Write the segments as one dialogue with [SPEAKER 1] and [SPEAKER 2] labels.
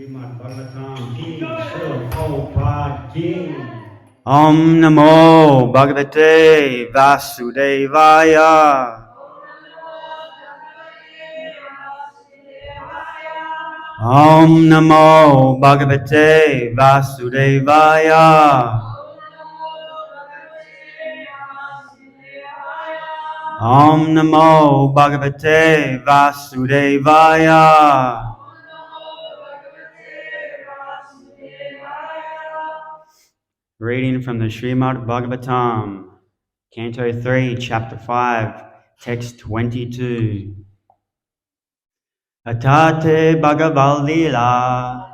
[SPEAKER 1] Srimad Bhagavatam ki Srila Prabhupada ki.
[SPEAKER 2] Om Namo Bhagavate Vasudevaya. Om Namo Bhagavate Vasudevaya. Om Namo Bhagavate Vasudevaya. Reading from the Srimad Bhagavatam, Canto 3, Chapter 5, Text 22. Atate Bhagaval Lila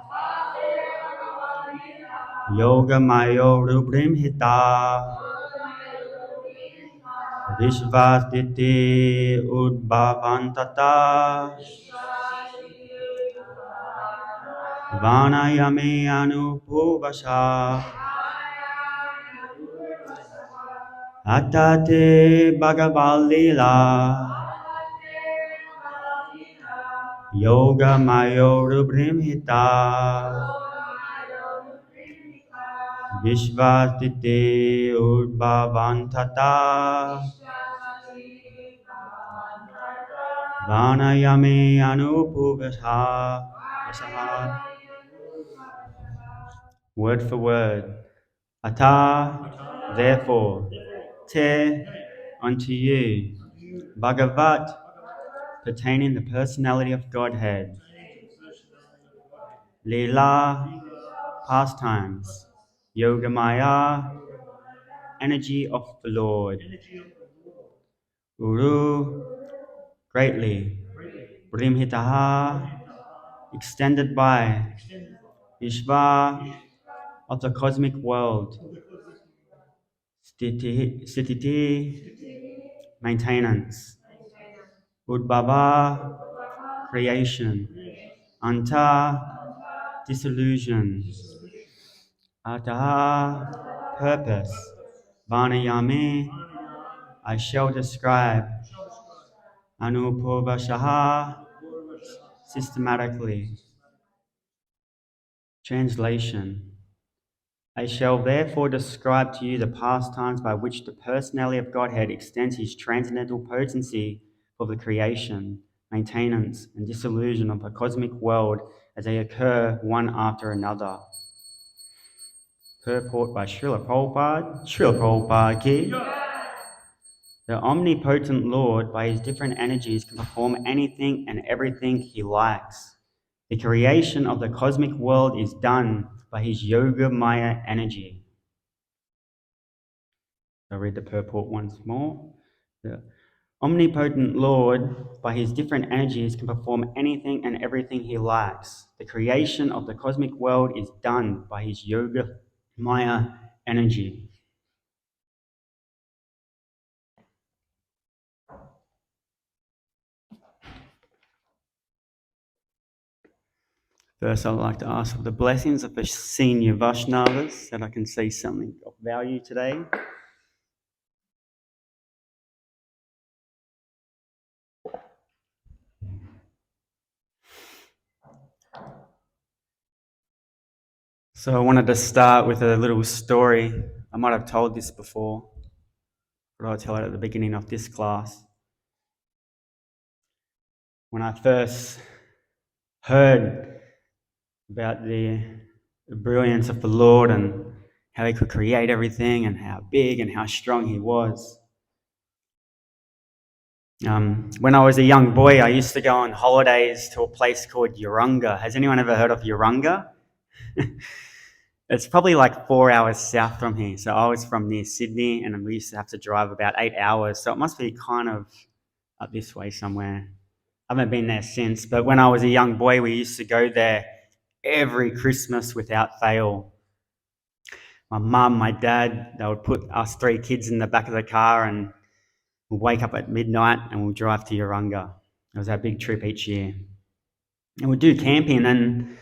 [SPEAKER 2] Yoga Mayo Rubrim Hita Vishvastiti Udbhavantata Vanayame Anupuvasa Atate Bhagaval Lila Yoga Mayo Rubrim Hita Vishvatite Udbhavantata Vanayame Anupuvasha. Word for word. Ata, therefore, te, unto you, Bhagavat, pertaining the personality of Godhead, Leela, pastimes, Yogamaya, energy of the Lord, Uru, greatly, Brimhitaha, extended by, Vishva, of the cosmic world, Stiti, maintenance, Udbhava, creation, Anta, disillusion, Ataha, purpose, Vanayame, I shall describe, Anupurvashaha, systematically. Translation. I shall therefore describe to you the pastimes by which the personality of Godhead extends his transcendental potency for the creation, maintenance, and dissolution of the cosmic world as they occur one after another. Purport by Srila Prabhupada. Srila Prabhupada ki. The omnipotent Lord, by his different energies, can perform anything and everything he likes. The creation of the cosmic world is done by his Yoga Maya energy. I'll read the purport once more. The omnipotent Lord, by his different energies, can perform anything and everything he likes. The creation of the cosmic world is done by his Yoga Maya energy. First, I'd like to ask for the blessings of the senior Vaishnavas that I can say something of value today. So I wanted to start with a little story. I might have told this before, but I'll tell it at the beginning of this class. When I first heard about the brilliance of the Lord and how he could create everything and how big and how strong he was. When I was a young boy, I used to go on holidays to a place called Urunga. Has anyone ever heard of Urunga? It's probably like 4 hours south from here. So I was from near Sydney and we used to have to drive about 8 hours. So it must be kind of up this way somewhere. I haven't been there since, but when I was a young boy, we used to go there every Christmas without fail. My mum, my dad, they would put us 3 kids in the back of the car and we'd wake up at midnight and we'd drive to Urunga. It was our big trip each year. And we'd do camping, and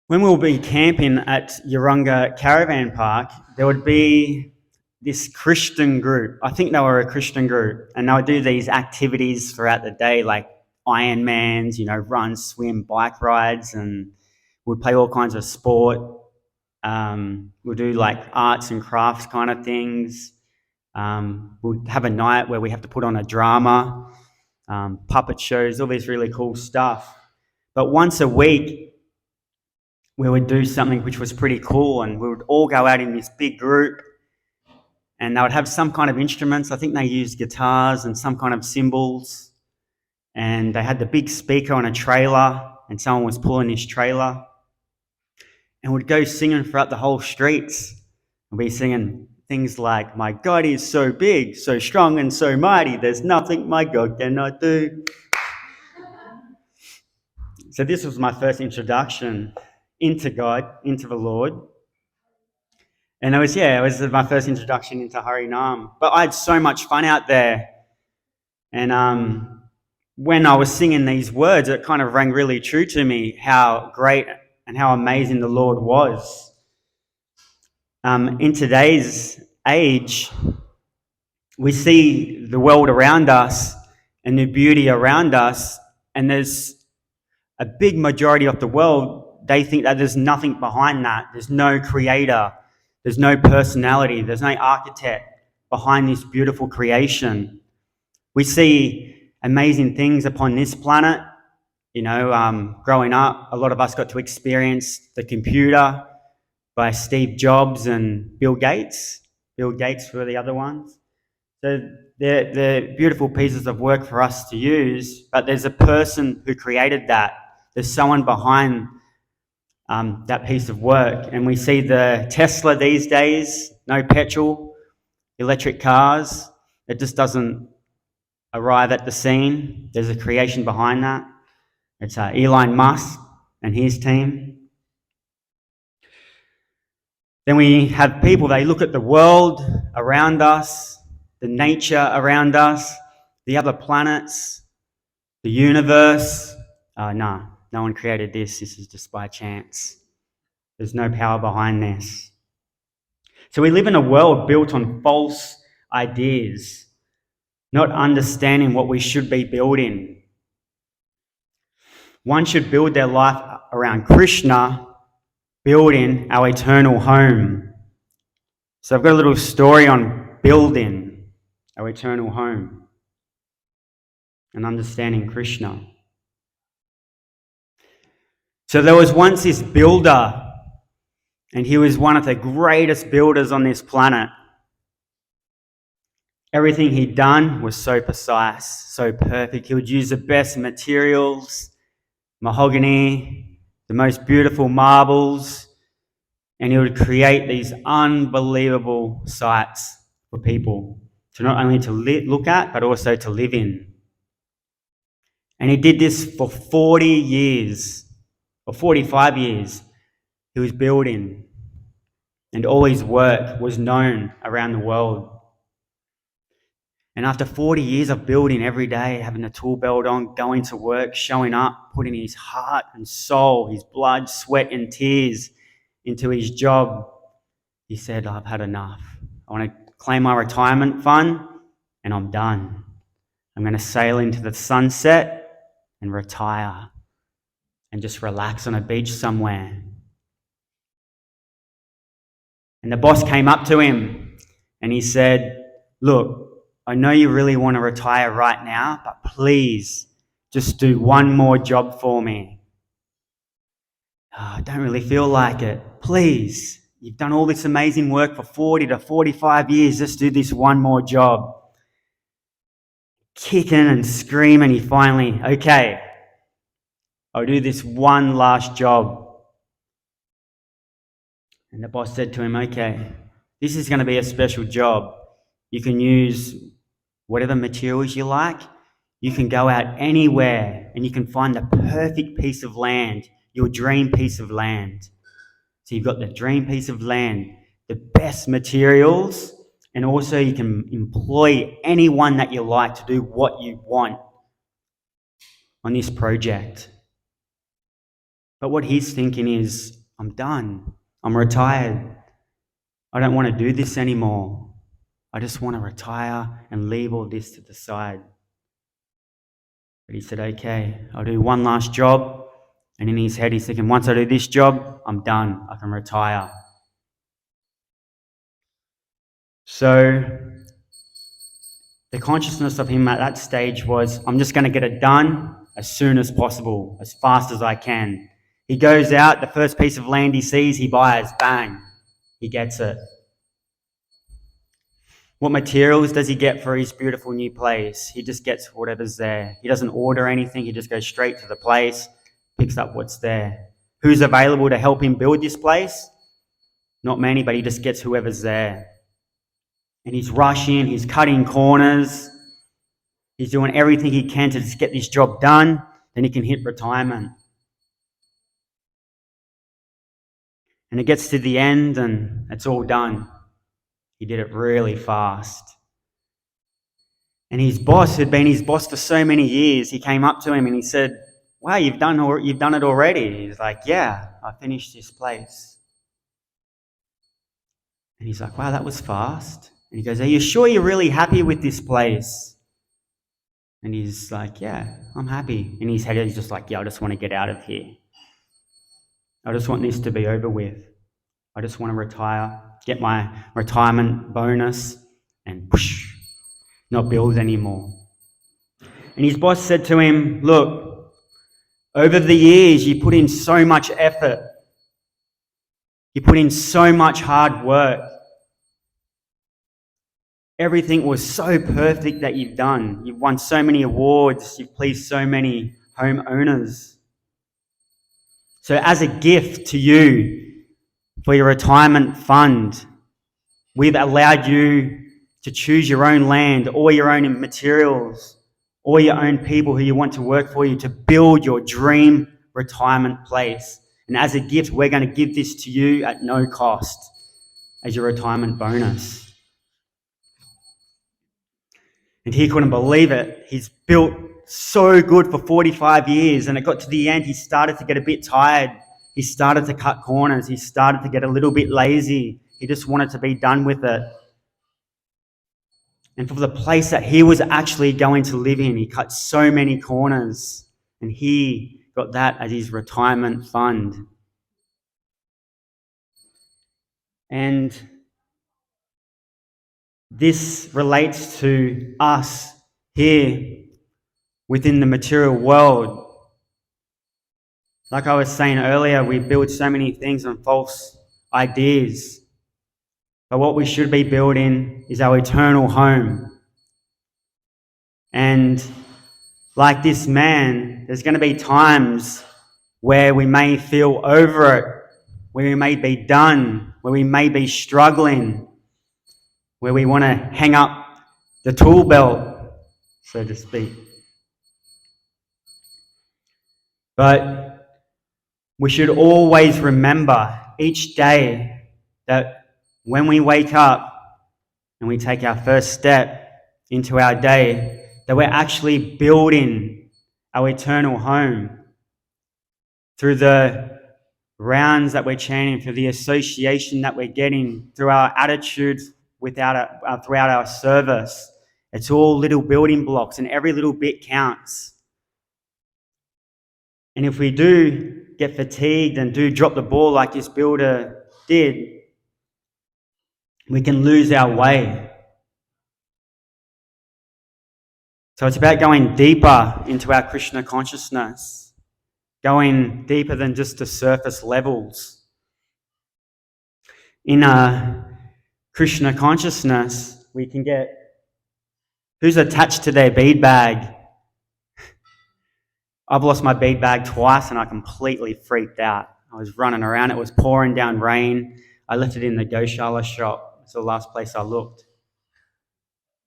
[SPEAKER 2] when we would be camping at Urunga Caravan Park, there would be this Christian group. I think they were a Christian group, and they would do these activities throughout the day, like Ironmans, run, swim, bike rides, and we'd play all kinds of sport. We'll do like arts and crafts kind of things. We'll have a night where we have to put on a drama, puppet shows, all this really cool stuff. But once a week, we would do something which was pretty cool, and we would all go out in this big group, and they would have some kind of instruments. I think they used guitars and some kind of cymbals, and they had the big speaker on a trailer, and someone was pulling this trailer, and we'd go singing throughout the whole streets. We'd be singing things like, "My God is so big, so strong and so mighty, there's nothing my God cannot do." So this was my first introduction into God, into the Lord. And it was my first introduction into Harinam. But I had so much fun out there. And when I was singing these words, it kind of rang really true to me how great and how amazing the Lord was. In today's age, we see the world around us and the beauty around us, and there's a big majority of the world they think that there's nothing behind that. There's no creator. There's no personality. There's no architect behind this beautiful creation. We see amazing things upon this planet. Growing up, a lot of us got to experience the computer by Steve Jobs and Bill Gates. Bill Gates were the other ones. So they're beautiful pieces of work for us to use, but there's a person who created that. There's someone behind that piece of work. And we see the Tesla these days, no petrol, electric cars. It just doesn't arrive at the scene. There's a creation behind that. It's Elon Musk and his team. Then we have people, they look at the world around us, the nature around us, the other planets, the universe. No one created this. This is just by chance. There's no power behind this. So we live in a world built on false ideas, not understanding what we should be building. One should build their life around Krishna, building our eternal home. So I've got a little story on building our eternal home and understanding Krishna. So there was once this builder, and he was one of the greatest builders on this planet. Everything he'd done was so precise, so perfect. He would use the best materials, mahogany, the most beautiful marbles, and he would create these unbelievable sites for people to not only to look at, but also to live in. And he did this for 40 years, or 45 years. He was building, and all his work was known around the world. And after 40 years of building every day, having a tool belt on, going to work, showing up, putting his heart and soul, his blood, sweat and tears into his job, he said, I've had enough. I want to claim my retirement fund and I'm done. I'm going to sail into the sunset and retire and just relax on a beach somewhere. And the boss came up to him and he said, look, I know you really want to retire right now, but please just do one more job for me. I don't really feel like it. Please, you've done all this amazing work for 40 to 45 years. Just do this one more job. Kicking and screaming, he finally, okay, I'll do this one last job. And the boss said to him, okay, this is going to be a special job. You can use whatever materials you like. You can go out anywhere and you can find the perfect piece of land, your dream piece of land. So you've got the dream piece of land, the best materials, and also you can employ anyone that you like to do what you want on this project. But what he's thinking is, I'm done. I'm retired. I don't want to do this anymore. I just want to retire and leave all this to the side. But he said, okay, I'll do one last job. And in his head, he's thinking, once I do this job, I'm done. I can retire. So the consciousness of him at that stage was, I'm just going to get it done as soon as possible, as fast as I can. He goes out, the first piece of land he sees, he buys, bang, he gets it. What materials does he get for his beautiful new place? He just gets whatever's there. He doesn't order anything. He just goes straight to the place, picks up what's there. Who's available to help him build this place? Not many, but he just gets whoever's there. And he's rushing, he's cutting corners. He's doing everything he can to just get this job done. Then he can hit retirement. And it gets to the end and it's all done. He did it really fast. And his boss, who'd been his boss for so many years, he came up to him and he said, wow, you've done it already. He's like, yeah, I finished this place. And he's like, wow, that was fast. And he goes, are you sure you're really happy with this place? And he's like, yeah, I'm happy. In his head, he's just like, yeah, I just want to get out of here. I just want this to be over with. I just want to retire, get my retirement bonus, and whoosh, not build anymore. And his boss said to him, look, over the years you put in so much effort. You put in so much hard work. Everything was so perfect that you've done. You've won so many awards. You've pleased so many homeowners. So as a gift to you for your retirement fund, we've allowed you to choose your own land, all your own materials, all your own people who you want to work for you to build your dream retirement place. And as a gift, we're going to give this to you at no cost as your retirement bonus. And he couldn't believe it. He's built so good for 45 years, and it got to the end, he started to get a bit tired. He started to cut corners. He started to get a little bit lazy. He just wanted to be done with it. And for the place that he was actually going to live in, he cut so many corners, and he got that as his retirement fund. And this relates to us here within the material world. Like I was saying earlier, we build so many things on false ideas. But what we should be building is our eternal home. And like this man, there's going to be times where we may feel over it, where we may be done, where we may be struggling, where we want to hang up the tool belt, so to speak. But we should always remember each day that when we wake up and we take our first step into our day, that we're actually building our eternal home through the rounds that we're chanting, through the association that we're getting, through our attitude throughout our service. It's all little building blocks, and every little bit counts. And if we do get fatigued and do drop the ball like this builder did, we can lose our way. So it's about going deeper into our Krishna consciousness, going deeper than just the surface levels. In Krishna consciousness, we can get who's attached to their bead bag. I've lost my bead bag twice and I completely freaked out. I was running around, it was pouring down rain. I left it in the Goshala shop. It's the last place I looked.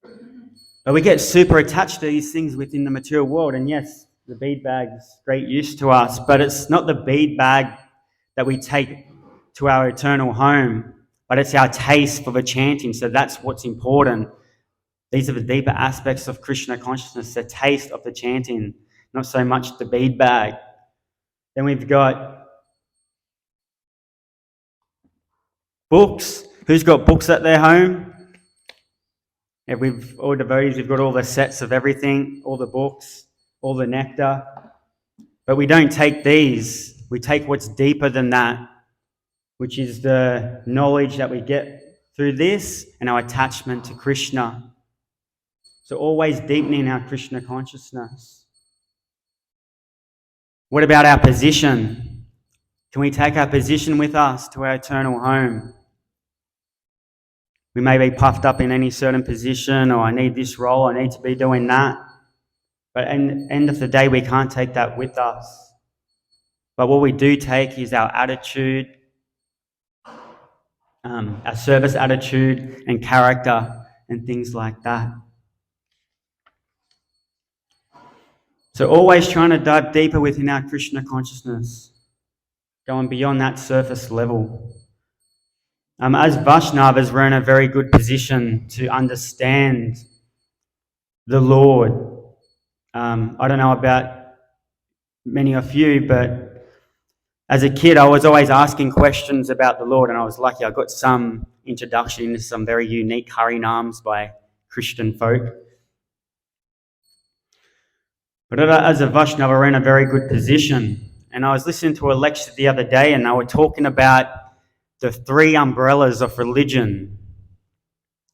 [SPEAKER 2] But we get super attached to these things within the material world, and yes, the bead bag's great use to us, but it's not the bead bag that we take to our eternal home, but it's our taste for the chanting, so that's what's important. These are the deeper aspects of Krishna consciousness, the taste of the chanting, not so much the bead bag. Then we've got books. Who's got books at their home? Yeah, all devotees, we've got all the sets of everything, all the books, all the nectar. But we don't take these. We take what's deeper than that, which is the knowledge that we get through this and our attachment to Krishna. So always deepening our Krishna consciousness. What about our position? Can we take our position with us to our eternal home? We may be puffed up in any certain position, or I need this role, I need to be doing that. But at the end of the day, we can't take that with us. But what we do take is our attitude, our service attitude and character and things like that. So always trying to dive deeper within our Krishna consciousness, going beyond that surface level. As Vaishnavas, we're in a very good position to understand the Lord. I don't know about many of you, but as a kid, I was always asking questions about the Lord, and I was lucky I got some introduction into some very unique Harinams by Christian folk. But as a Vaishnava, we're in a very good position. And I was listening to a lecture the other day, and they were talking about the 3 umbrellas of religion.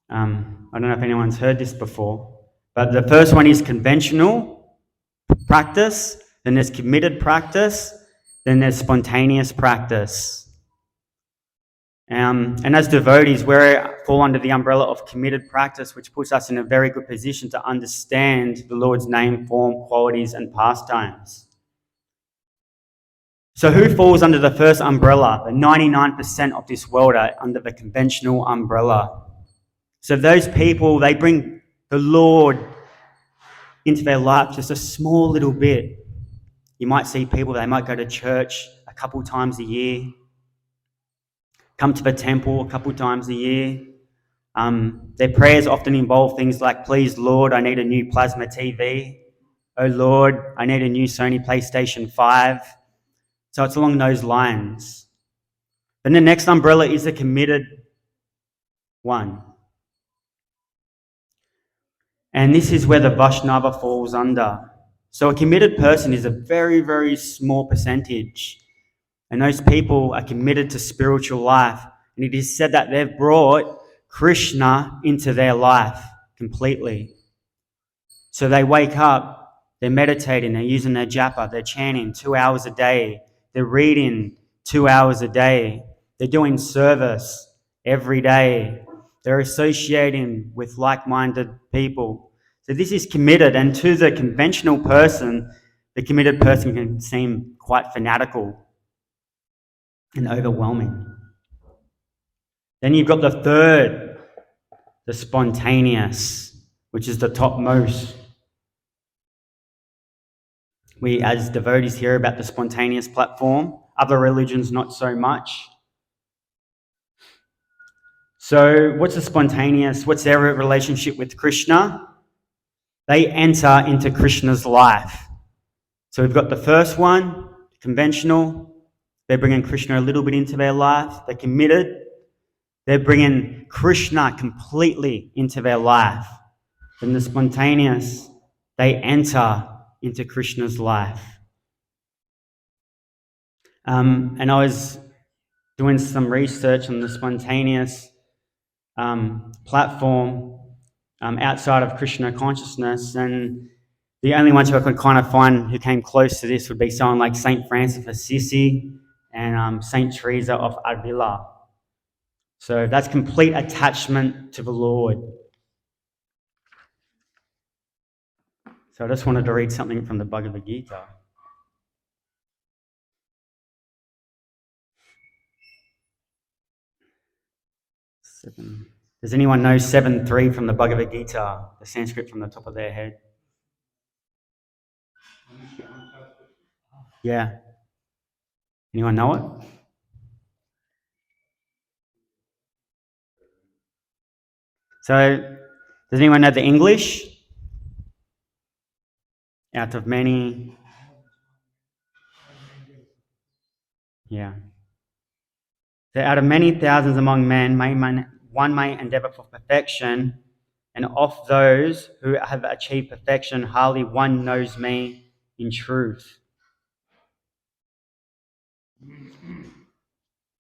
[SPEAKER 2] I don't know if anyone's heard this before, but the first one is conventional practice, then there's committed practice, then there's spontaneous practice. And as devotees, we fall under the umbrella of committed practice, which puts us in a very good position to understand the Lord's name, form, qualities, and pastimes. So who falls under the first umbrella? The 99% of this world are under the conventional umbrella. So those people, they bring the Lord into their life just a small little bit. You might see people, they might go to church a couple times a year, come to the temple a couple times a year. Their prayers often involve things like, please, Lord, I need a new plasma TV. Oh, Lord, I need a new Sony PlayStation 5. So it's along those lines. Then the next umbrella is a committed one. And this is where the Vaishnava falls under. So a committed person is a very, very small percentage. And those people are committed to spiritual life. And it is said that they've brought Krishna into their life completely. So they wake up, they're meditating, they're using their japa, they're chanting 2 hours a day, they're reading 2 hours a day, they're doing service every day, they're associating with like-minded people. So this is committed, and to the conventional person, the committed person can seem quite fanatical and overwhelming. Then you've got the third, the spontaneous, which is the topmost. We as devotees hear about the spontaneous platform, other religions not so much. So what's the spontaneous? What's their relationship with Krishna? They enter into Krishna's life. So we've got the first one, conventional. They're bringing Krishna a little bit into their life. They're committed. They're bringing Krishna completely into their life. Then the spontaneous, they enter into Krishna's life. And I was doing some research on the spontaneous platform outside of Krishna consciousness, and the only ones who I could kind of find who came close to this would be someone like Saint Francis of Assisi and Saint Teresa of Avila. So that's complete attachment to the Lord. So I just wanted to read something from the Bhagavad Gita. Does anyone know 7.3 from the Bhagavad Gita, the Sanskrit from the top of their head? Yeah. Anyone know it? So, does anyone know the English? Out of many. Yeah. So out of many thousands among men, one may endeavor for perfection, and of those who have achieved perfection, hardly one knows me in truth.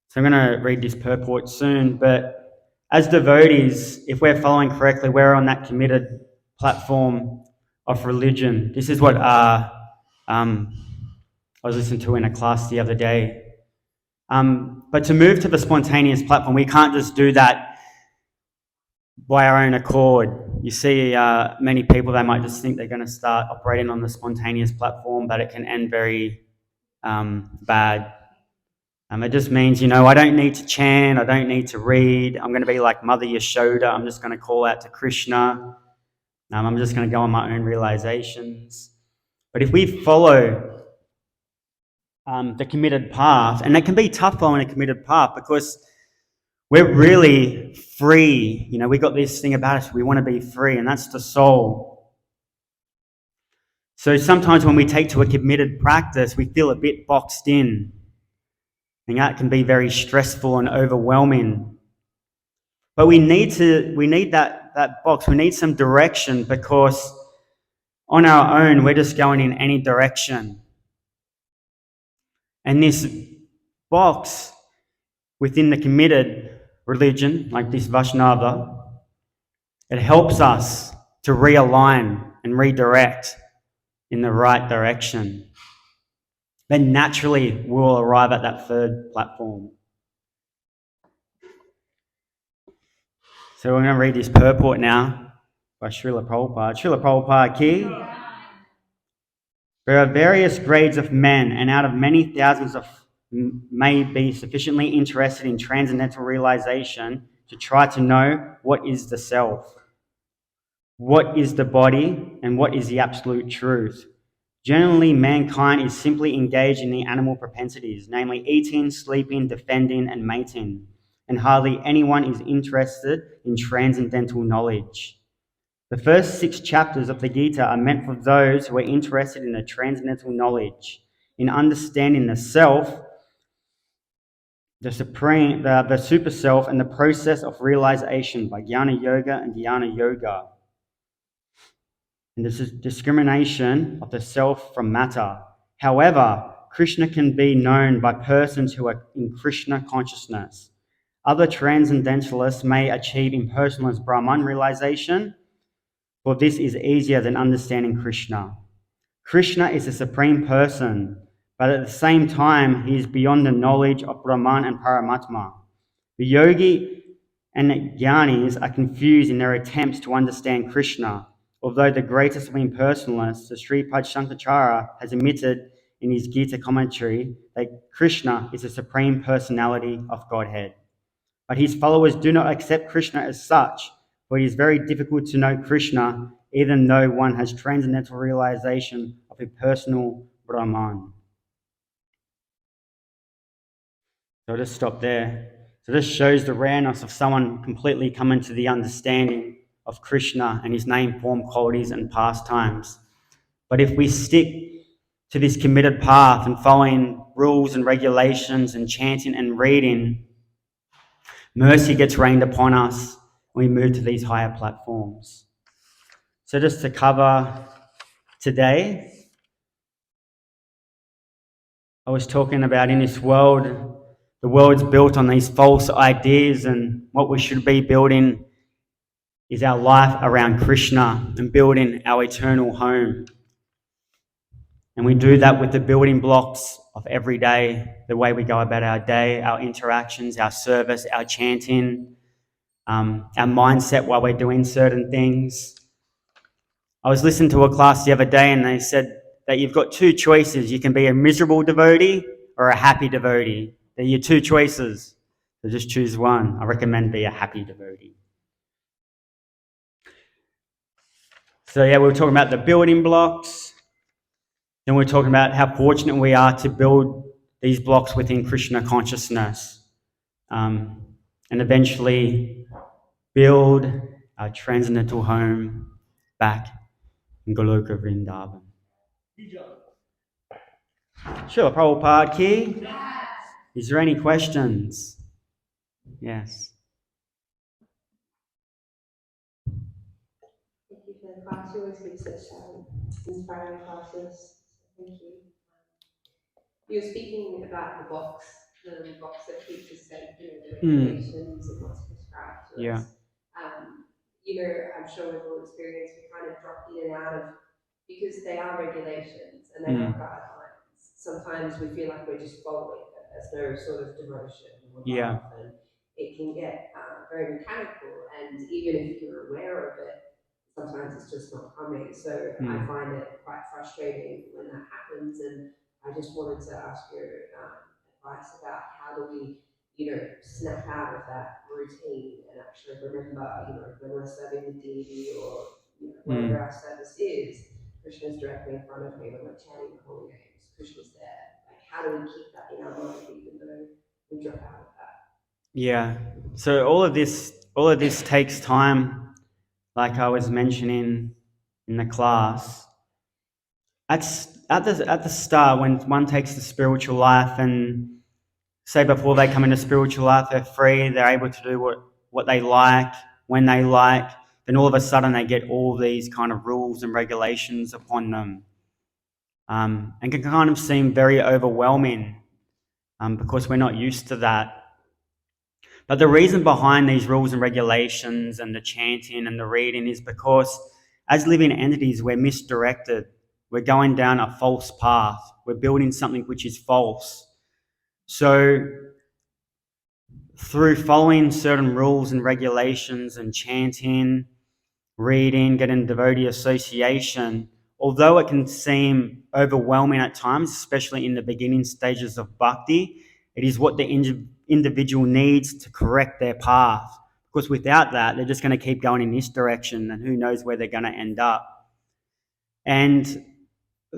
[SPEAKER 2] So I'm going to read this purport soon, but as devotees, if we're following correctly, we're on that committed platform of religion. This is what I was listening to in a class the other day. But to move to the spontaneous platform, we can't just do that by our own accord. You see many people, they might just think they're going to start operating on the spontaneous platform, but it can end very bad. It just means, I don't need to chant, I don't need to read. I'm going to be like Mother Yashoda. I'm just going to call out to Krishna. I'm just going to go on my own realizations. But if we follow the committed path, and it can be tough following a committed path because we're really free. We got this thing about us, we want to be free, and that's the soul. So sometimes when we take to a committed practice, we feel a bit boxed in. And that can be very stressful and overwhelming. But we need that box. We need some direction, because on our own, we're just going in any direction. And this box within the committed religion, like this Vaishnava, it helps us to realign and redirect in the right direction. Then naturally we'll arrive at that third platform. So we're going to read this purport now by Srila Prabhupada. Srila Prabhupada ki. There are various grades of men, and out of many thousands of may be sufficiently interested in transcendental realization to try to know what is the self, what is the body, and what is the absolute truth. Generally, mankind is simply engaged in the animal propensities, namely eating, sleeping, defending, and mating, and hardly anyone is interested in transcendental knowledge. The first 6 chapters of the Gita are meant for those who are interested in the transcendental knowledge, in understanding the self, the supreme, the super self, and the process of realization by Jnana Yoga and Dhyana Yoga. And this is discrimination of the self from matter. However, Krishna can be known by persons who are in Krishna consciousness. Other transcendentalists may achieve impersonalist Brahman realization, for this is easier than understanding Krishna. Krishna is a supreme person, but at the same time, he is beyond the knowledge of Brahman and Paramatma. The yogi and the jnanis are confused in their attempts to understand Krishna, although the greatest of impersonalists, the Sripad Shankaracharya, has admitted in his Gita commentary that Krishna is the supreme personality of Godhead. But his followers do not accept Krishna as such, for it is very difficult to know Krishna even though one has transcendental realization of a personal Brahman. So I'll just stop there. So this shows the rareness of someone completely coming to the understanding of Krishna and his name, form, qualities, and pastimes. But if we stick to this committed path and following rules and regulations and chanting and reading, mercy gets rained upon us when we move to these higher platforms. So just to cover today, I was talking about in this world, the world's built on these false ideas, and what we should be building is our life around Krishna and building our eternal home. And we do that with the building blocks of every day, the way we go about our day, our interactions, our service, our chanting, our mindset while we're doing certain things. I was listening to a class the other day and they said that you've got 2 choices. You can be a miserable devotee or a happy devotee. They're your 2 choices. So just choose one. I recommend be a happy devotee. So yeah, we were talking about the building blocks. Then we're talking about how fortunate we are to build these blocks within Krishna consciousness. And eventually build our transcendental home back in Goloka Vrindavan. Sure, Prabhupada ki. Yes. Is there any questions? Yes.
[SPEAKER 3] Thank you for the class. You always give such inspiring classes. Thank you. You were speaking about the box that keeps us safe, the regulations and what's prescribed to us. I'm sure we've all experienced, we kind of drop in and out of, because they are regulations and they are guidelines. Sometimes we feel like we're just following them. There's no sort of devotion or love, and it can get very mechanical. And even if you're aware of it, sometimes it's just not coming. So I find it quite frustrating when that happens. And I just wanted to ask your advice about how do we, snap out of that routine and actually remember, when we're serving the deity or whatever our service is, Krishna's directly in front of me. When we're chanting the holy names, Krishna's there. Like, how do we keep that in our mind even though we drop out of that?
[SPEAKER 2] Yeah. So all of this takes time, like I was mentioning in the class. At the start, when one takes the spiritual life, and say before they come into spiritual life, they're free, they're able to do what they like, when they like, then all of a sudden they get all these kind of rules and regulations upon them. And can kind of seem very overwhelming. because we're not used to that. But the reason behind these rules and regulations and the chanting and the reading is because as living entities, we're misdirected. We're going down a false path. We're building something which is false. So through following certain rules and regulations and chanting, reading, getting devotee association, although it can seem overwhelming at times, especially in the beginning stages of bhakti, it is what the individual needs to correct their path. Because without that, they're just going to keep going in this direction, and who knows where they're going to end up. And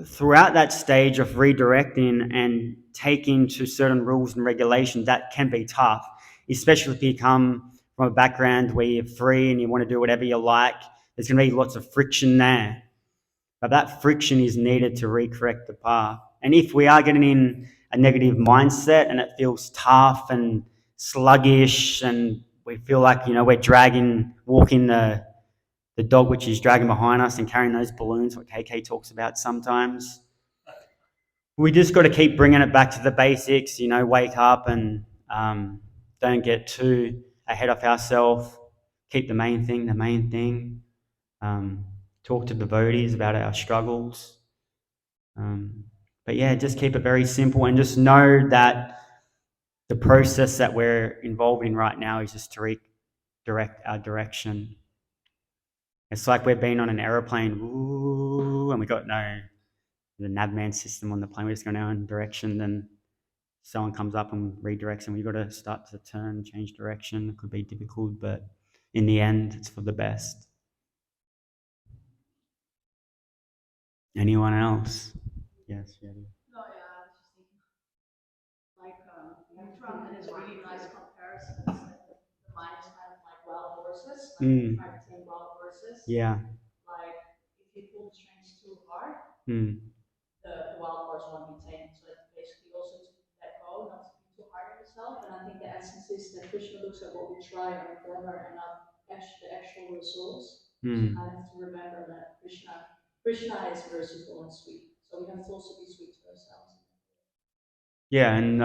[SPEAKER 2] throughout that stage of redirecting and taking to certain rules and regulations, that can be tough, especially if you come from a background where you're free and you want to do whatever you like. There's going to be lots of friction there. But that friction is needed to recorrect the path. And if we are getting in a negative mindset and it feels tough and sluggish and we feel like, we're walking the dog which is dragging behind us and carrying those balloons, what KK talks about sometimes, we just got to keep bringing it back to the basics, wake up and don't get too ahead of ourselves. Keep the main thing. Talk to devotees about our struggles. But yeah, just keep it very simple and just know that the process that we're involved in right now is just to redirect our direction. It's like we're being on an aeroplane, and we got the navman system on the plane. We're just going our own direction, then someone comes up and redirects, and we've got to start to turn, change direction. It could be difficult, but in the end, it's for the best. Anyone else? Yes, yeah.
[SPEAKER 4] No, yeah, I was just thinking, Neutron has really nice comparisons. The mind is kind of like wild horses, trying to tame wild horses.
[SPEAKER 2] Yeah.
[SPEAKER 4] Like, if you pull the strings too hard,
[SPEAKER 2] Mm.
[SPEAKER 4] the wild horse won't be tamed. So it's basically also to let go, not to be too hard on yourself. And I think the essence is that Krishna looks at what we try and endeavor and not the actual results. So you kind of have to remember that Krishna is merciful and sweet. So we have to also be sweet to ourselves.
[SPEAKER 2] Yeah, and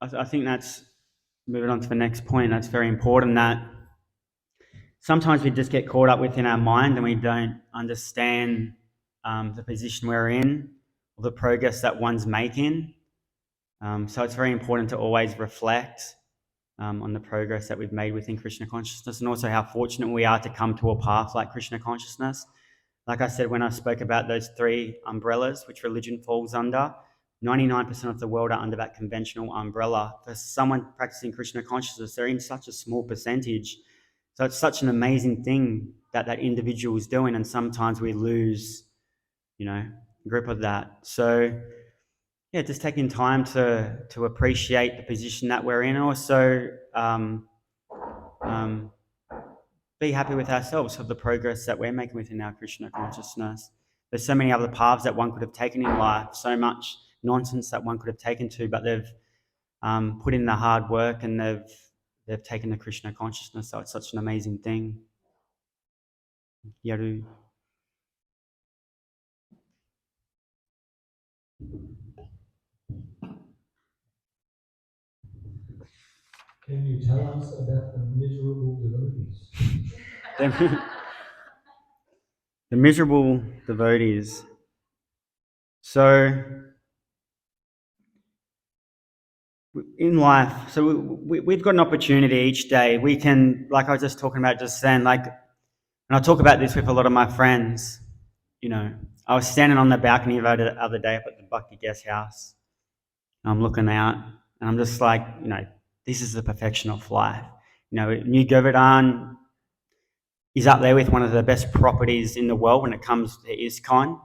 [SPEAKER 2] I think that's, moving on to the next point, that's very important, that sometimes we just get caught up within our mind and we don't understand the position we're in or the progress that one's making. So it's very important to always reflect on the progress that we've made within Krishna consciousness, and also how fortunate we are to come to a path like Krishna consciousness. Like I said when I spoke about those 3 umbrellas which religion falls under, 99% of the world are under that conventional umbrella. For someone practicing Krishna consciousness, they're in such a small percentage. So it's such an amazing thing that individual is doing, and sometimes we lose, grip of that. So yeah, just taking time to appreciate the position that we're in, and also be happy with ourselves for the progress that we're making within our Krishna consciousness. There's so many other paths that one could have taken in life, so much nonsense that one could have taken to, but they've put in the hard work and they've taken the Krishna consciousness. So it's such an amazing thing. Yaru.
[SPEAKER 1] Can you tell us about the miserable devotees?
[SPEAKER 2] The miserable devotees. So in life, so we've got an opportunity each day. We can, like I was just talking about just then, and I talk about this with a lot of my friends. I was standing on the balcony the other day up at the Bhakti Guest House. And I'm looking out, and I'm just like, this is the perfection of life. New Govardhana is up there with one of the best properties in the world when it comes to ISKCON.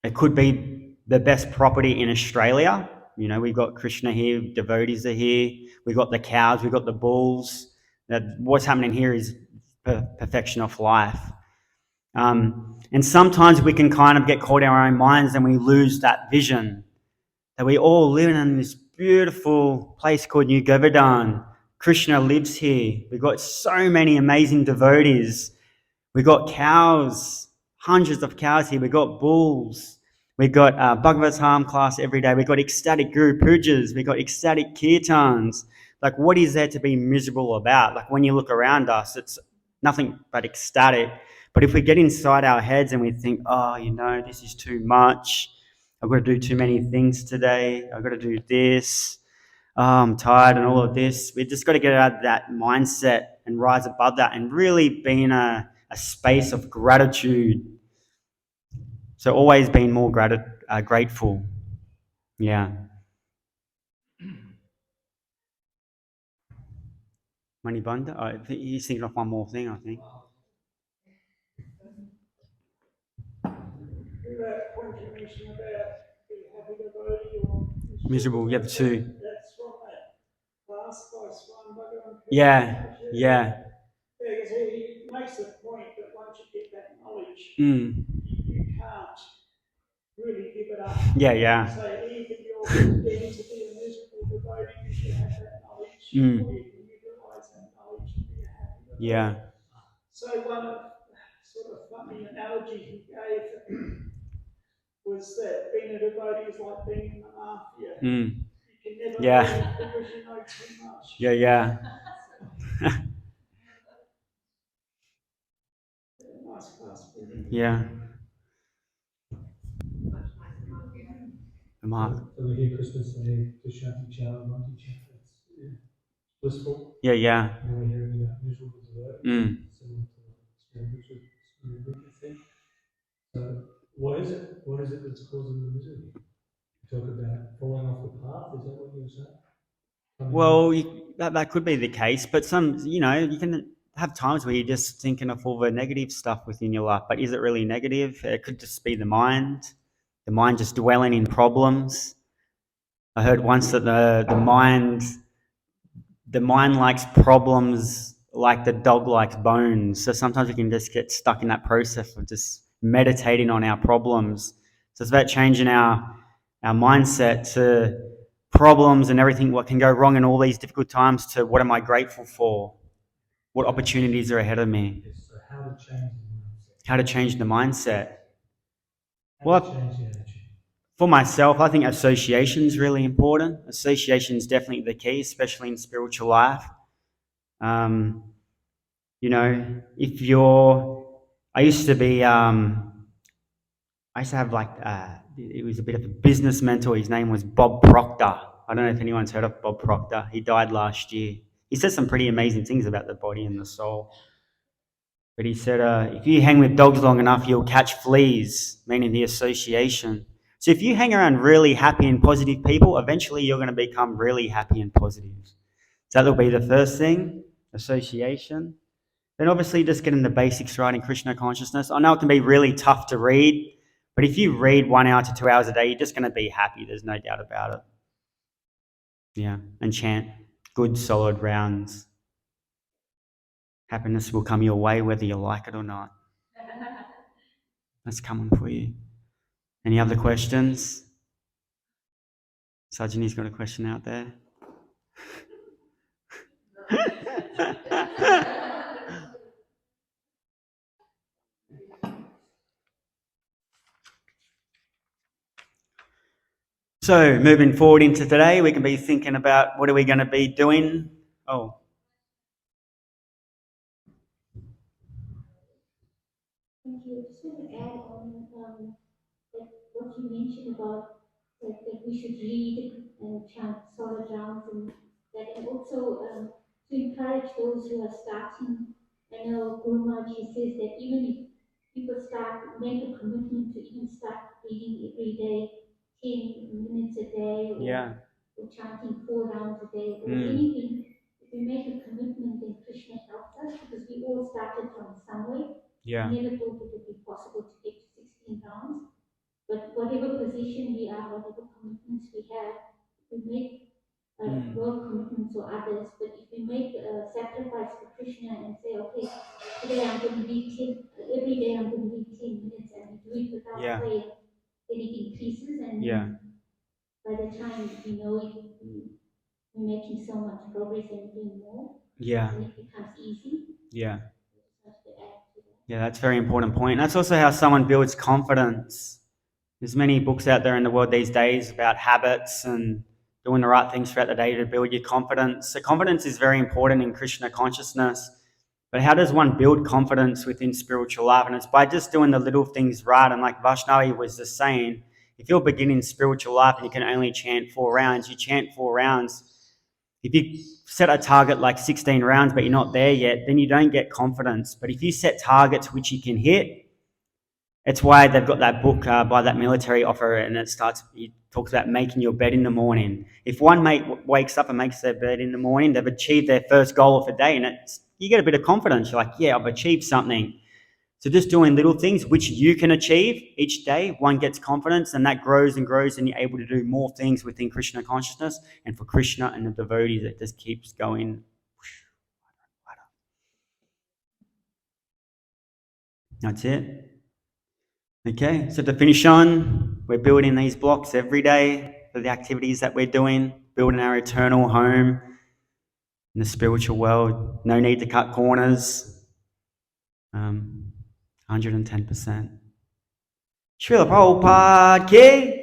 [SPEAKER 2] It could be the best property in Australia. We've got Krishna here, devotees are here, we've got the cows, we've got the bulls. What's happening here is perfection of life. And sometimes we can kind of get caught in our own minds and we lose that vision that we all live in this beautiful place called New Govardhana. Krishna lives here. We've got so many amazing devotees. We've got cows, hundreds of cows here. We've got bulls. We got Bhagavatam class every day. We got ecstatic Guru Pujas. We got ecstatic Kirtans. Like, what is there to be miserable about? Like, when you look around us, it's nothing but ecstatic. But if we get inside our heads and we think, oh, this is too much. I've got to do too many things today. I've got to do this. Oh, I'm tired and all of this. We've just got to get out of that mindset and rise above that and really be in a space of gratitude. So always being more grateful. Yeah. Manibanda? I think he's thinking of one more thing, I think.
[SPEAKER 5] That point you mentioned about being happy devotee or
[SPEAKER 2] Miserable, you have two.
[SPEAKER 5] That's from that class by Srimad Bhagavatam.
[SPEAKER 2] Yeah.
[SPEAKER 5] Yeah, because he makes the point that once you get that knowledge,
[SPEAKER 2] Mm.
[SPEAKER 5] you can't really give it up.
[SPEAKER 2] Yeah.
[SPEAKER 5] So even you're getting to be a miserable devotee because you have that knowledge, or you can utilize that knowledge to be a happy devotee.
[SPEAKER 2] Yeah.
[SPEAKER 5] So one sort of funny analogy he gave was that being a devotee is like being in the mafia.
[SPEAKER 2] Mm.
[SPEAKER 5] You can never
[SPEAKER 2] Yeah.
[SPEAKER 5] leave because you know too much.
[SPEAKER 2] Yeah.
[SPEAKER 5] Nice class.
[SPEAKER 2] Yeah. The mark.
[SPEAKER 1] So we hear Krishna say, Tushanti Chao, Manti Chao. It's blissful.
[SPEAKER 2] Yeah.
[SPEAKER 1] And we're hearing about miserable devotees, similar to spiritual thing. So what is it? What is it that's causing the misery? You talk about falling off the path, is that what you were saying?
[SPEAKER 2] Well, that could be the case, but you can have times where you're just thinking of all the negative stuff within your life, but is it really negative? It could just be the mind just dwelling in problems. I heard once that the mind likes problems like the dog likes bones. So sometimes we can just get stuck in that process of just meditating on our problems. So it's about changing our mindset to problems and everything, what can go wrong in all these difficult times, to what am I grateful for? What opportunities are ahead of me?
[SPEAKER 1] So how to change the mindset?
[SPEAKER 2] How to change the mindset?
[SPEAKER 1] How to change the attitude?
[SPEAKER 2] For myself, I think association is really important. Association is definitely the key, especially in spiritual life. If I used to have it was a bit of a business mentor. His name was Bob Proctor. I don't know if anyone's heard of Bob Proctor. He died last year. He said some pretty amazing things about the body and the soul. But he said, if you hang with dogs long enough, you'll catch fleas, meaning the association. So if you hang around really happy and positive people, eventually you're going to become really happy and positive. So that'll be the first thing, association. Then obviously just getting the basics right in Krishna consciousness. I know it can be really tough to read, but if you read 1 hour to 2 hours a day, you're just going to be happy. There's no doubt about it. Yeah, and chant good, solid rounds. Happiness will come your way whether you like it or not. That's coming for you. Any other questions? Sajani's got a question out there. So moving forward into today, we can be thinking about what are we going to be doing.
[SPEAKER 6] Thank you. Just want to add on that what you mentioned about that we should read and chant solid rounds and that, and also to encourage those who are starting. I know Guru Maharaj says that even if people make a commitment to even start reading every day, 10 minutes a day, or chanting 4 rounds a day, or anything. If we make a commitment, then Krishna helps us because we all started from somewhere.
[SPEAKER 2] Yeah.
[SPEAKER 6] We never thought it would be possible to get to 16 rounds. But whatever position we are, whatever commitments we have, we make work commitments or others. But if we make a sacrifice for Krishna and say, okay, today I'm going to read 10, every day I'm going to read 10 minutes, and we do it without prayer, then it increases. And by the time we know it, we're making so much progress and doing more. And it becomes easy.
[SPEAKER 2] Yeah.
[SPEAKER 6] To add to that.
[SPEAKER 2] Yeah, that's a very important point. That's also how someone builds confidence. There's many books out there in the world these days about habits and doing the right things throughout the day to build your confidence. So confidence is very important in Krishna consciousness. But how does one build confidence within spiritual life? And it's by just doing the little things right. And like Vaishnavi was just saying, if you're beginning spiritual life and you can only chant 4 rounds, you chant 4 rounds. If you set a target like 16 rounds, but you're not there yet, then you don't get confidence. But if you set targets which you can hit, it's why they've got that book by that military officer, and it talks about making your bed in the morning. If one mate wakes up and makes their bed in the morning, they've achieved their first goal of the day, and you get a bit of confidence. You're like, yeah, I've achieved something. So just doing little things which you can achieve each day, one gets confidence, and that grows and grows, and you're able to do more things within Krishna consciousness. And for Krishna and the devotees, it just keeps going. That's it. Okay, so to finish on, we're building these blocks every day for the activities that we're doing, building our eternal home in the spiritual world. No need to cut corners. 110%. Srila Prabhupada ki